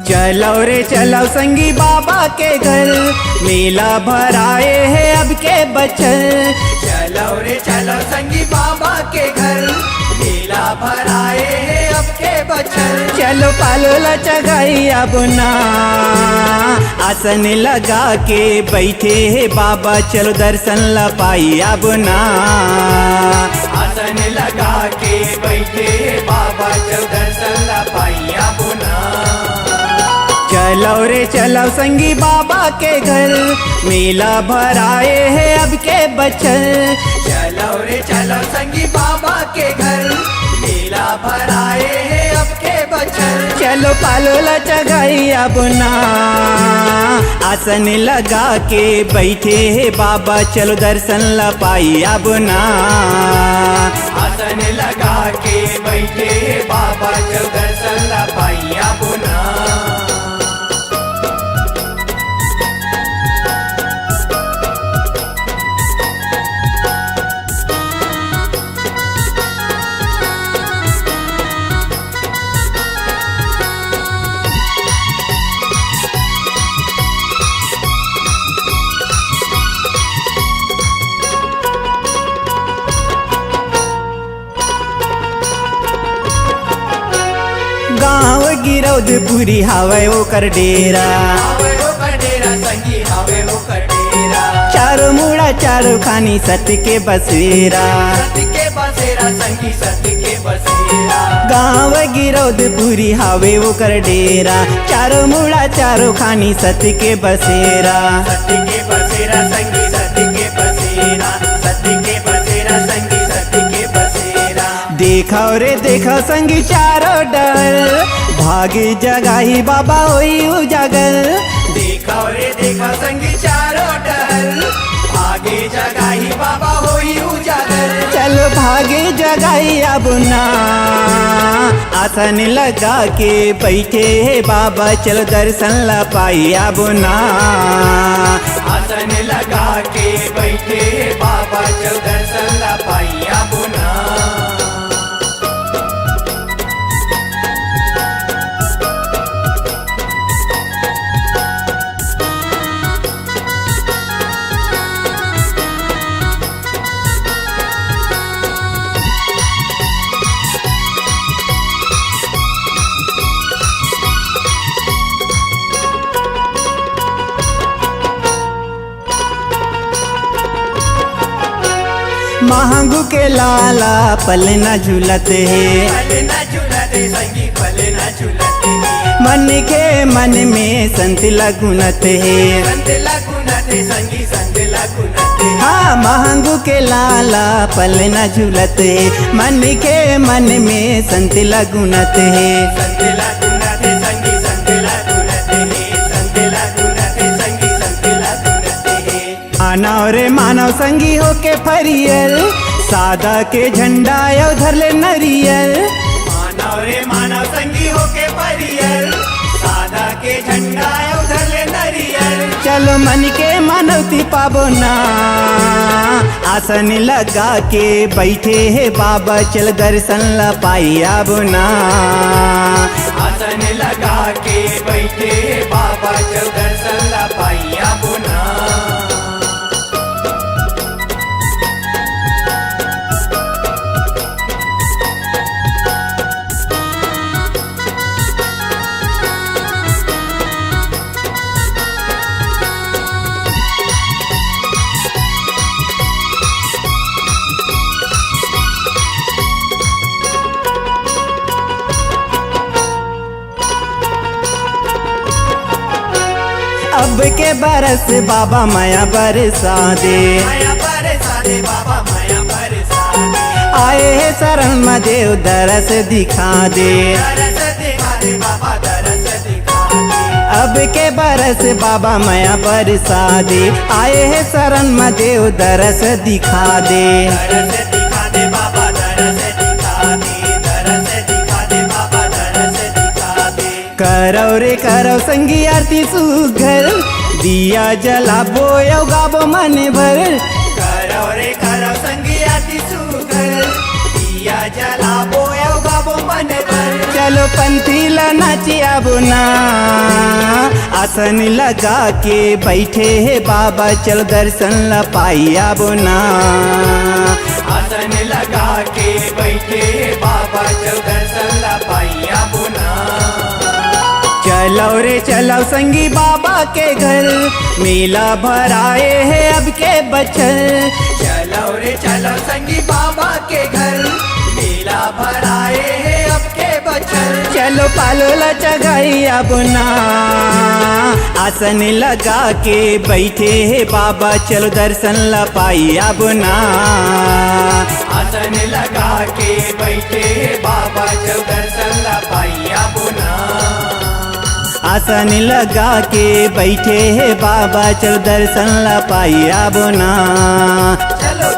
चलो रे चलो संगी बाबा के घर, मेला भराए है अब के बचल। चलो रे चलो संगी बाबा के घर, मेला भराए है अब के बचल। चलो पालोला चगाई अब ना, आसन लगा के बैठे है बाबा, चलो दर्शन ला पाई अब ना। आसन लगा के बैठे बाबा, चल दर्शन ला पाई अब ना। चलो रे चलो संगी बाबा के घर, मेला भराए है अब के बचल। चलो रे चलो संगी बाबा के घर, मेला भराए है अब के बचल। चलो पालोला चगाई अब ना, आसन लगा के बैठे है बाबा, चलो दर्शन ला पाई अब ना। आसन लगा के बैठे बाबा, चल दर्शन ला पाई अब ना। गाँव गिरौदपुरी हवे ओकर डेरा, हवे ओकर डेरा संगी हवे ओकर डेरा। चारों मुड़ा चारों खानी सत्य के बसेरा। सत्य के बसेरा संगी सत्य के बसेरा। गाँव गिरौदपुरी हवे ओकर डेरा, चारों मुड़ा चारों खानी सत्य के बसेरा। सत्य के बसेरा संगी सत्य के बसेरा। सत्य के बसेरा संगी सत्य के बसेरा। देखो रे देखो संगी चारों डर, भागी जगाही बाबा होई उजागर। देखो रे देखो संगी चारों डर, आगे जगाही बाबा होई उजागर। चलो भागे जगाई अब ना, आसन लगा के बैठे है बाबा, चलो दर्शन ला पाई अब ना। आसन लगा के बैठे बाबा, चल दर्शन ला पाई अब ना। महंगू के लाला पल न झूलते है, पल न झूलते संगी पल न झूलते हैं। मन के मन में संत लगुनत है। संत लगुनते संगी संत लगुनते। हाँ महंगू के लाला पल न झूलते है, मन के मन में संत लगुनत है। संत लगुनते संगी संत लगुनते हैं। संत लगुनते संगी संत लगुनते हैं। मानव रे मानव संगी होके फरियल, सादा के झंडा यो धर ले नरियल। मानव रे मानव संगी होके परियल, सादा के झंडा उधर ले नरियल। चलो मन के मानवती पाबो ना, आसन लगा के बैठे है बाबा, चल दर्शन ला पाई अब ना। आसन लगा के बैठे बाबा, चल दर्शन ला पाई अब ना। अब के बरस बाबा माया बरसा दे, माया बरसा दे बाबा माया बरसा दे। आए है शरण में देव दरस दिखा दे। दरस दिखा दे बाबा दरस दिखा दे। अब के बरस बाबा माया बरसा दे, आए है शरण में देव दरस दिखा दे। दरस दिखा दे बाबा दरस दिखा दे। दरस दिखा दे बाबा दरस दिखा दे। करौ रे करौ संगी आरती सुघर, दिया जला बोयो गाबो मन भर। करो रे करो संगी आरती सुघर, दिया जला बोयो गाबो बाबो मन भर। चलो पंथी ला नाची आबुना, आसन लगा के बैठे है बाबा, चल दर्शन ला पाई आबुना। आसन लगा के बैठे बाबा, चल दर्शन ला पाई आबुना। चलो रे चलो संगी बाबा के घर, मेला भराए है अब के बचल। चलो रे चलो संगी बाबा के घर, मेला भराए है अब के बचल। चलो पालोला चगाई आबुना, आसन लगा के बैठे है बाबा, चलो दर्शन ला पाई आबुना। आसन लगा के बैठे बाबा, चल दर्शन ला पाई आबुना। आसन लगा के बैठे है बाबा, चल दर्शन ला पाई आबुना। चलो